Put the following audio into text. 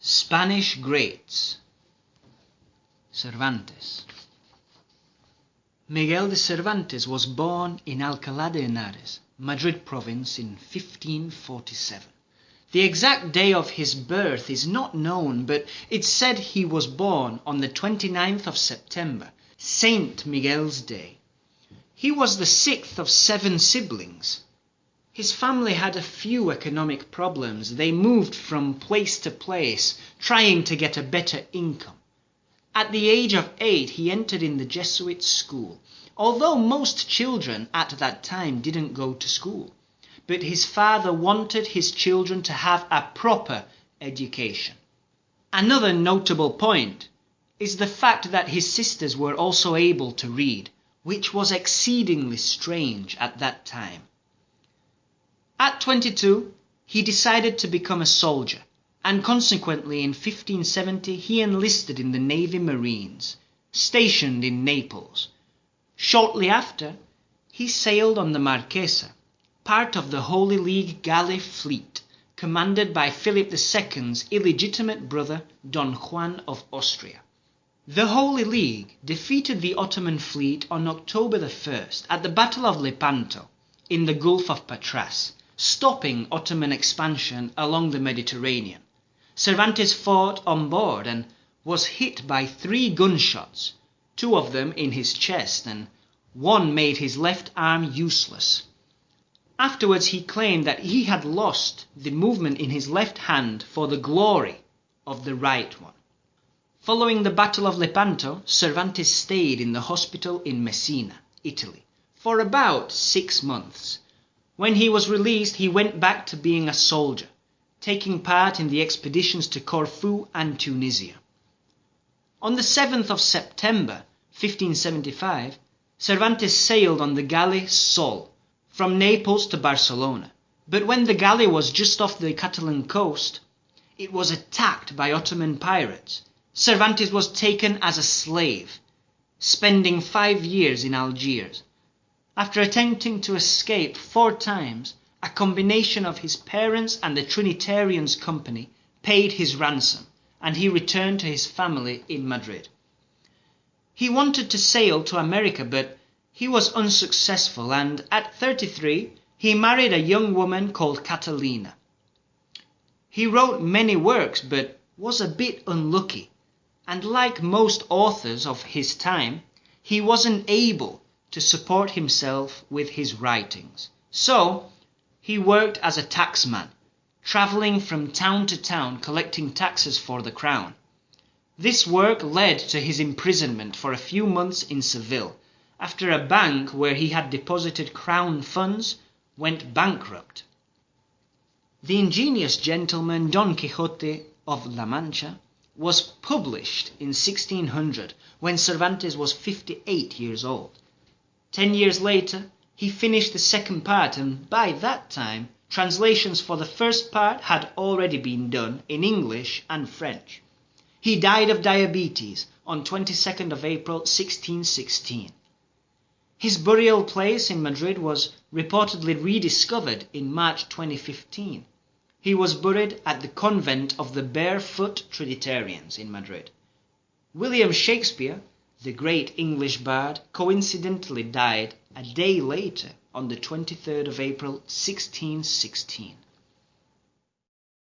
Spanish Greats. Cervantes. Miguel de Cervantes was born in Alcalá de Henares, Madrid province, in 1547. The exact day of his birth is not known, but it's said he was born on the 29th of September, Saint Miguel's Day. He was the sixth of 7 siblings. His family had a few economic problems. They moved from place to place, trying to get a better income. At the age of 8, he entered in the Jesuit school, although most children at that time didn't go to school. But his father wanted his children to have a proper education. Another notable point is the fact that his sisters were also able to read, which was exceedingly strange at that time. At 22, he decided to become a soldier, and consequently in 1570 he enlisted in the Navy Marines, stationed in Naples. Shortly after, he sailed on the Marquesa, part of the Holy League Galley fleet, commanded by Philip II's illegitimate brother Don Juan of Austria. The Holy League defeated the Ottoman fleet on October the 1st at the Battle of Lepanto in the Gulf of Patras, stopping Ottoman expansion along the Mediterranean. Cervantes fought on board and was hit by 3 gunshots, 2 of them in his chest, and 1 made his left arm useless. Afterwards he claimed that he had lost the movement in his left hand for the glory of the right one. Following the Battle of Lepanto, Cervantes stayed in the hospital in Messina, Italy, for about 6 months. When he was released, he went back to being a soldier, taking part in the expeditions to Corfu and Tunisia. On the 7th of September, 1575, Cervantes sailed on the galley Sol, from Naples to Barcelona. But when the galley was just off the Catalan coast, it was attacked by Ottoman pirates. Cervantes was taken as a slave, spending 5 years in Algiers. After attempting to escape 4 times, a combination of his parents and the Trinitarians' company paid his ransom, and he returned to his family in Madrid. He wanted to sail to America, but he was unsuccessful, and at 33, he married a young woman called Catalina. He wrote many works, but was a bit unlucky, and like most authors of his time, he wasn't able to support himself with his writings. So, he worked as a taxman, traveling from town to town collecting taxes for the crown. This work led to his imprisonment for a few months in Seville, after a bank where he had deposited crown funds went bankrupt. The ingenious gentleman Don Quixote of La Mancha was published in 1600 when Cervantes was 58 years old. 10 years later, he finished the second part, and by that time, translations for the first part had already been done in English and French. He died of diabetes on 22nd of April 1616. His burial place in Madrid was reportedly rediscovered in March 2015. He was buried at the convent of the Barefoot Trinitarians in Madrid. William Shakespeare, the great English bard, coincidentally died a day later on the 23rd of April 1616.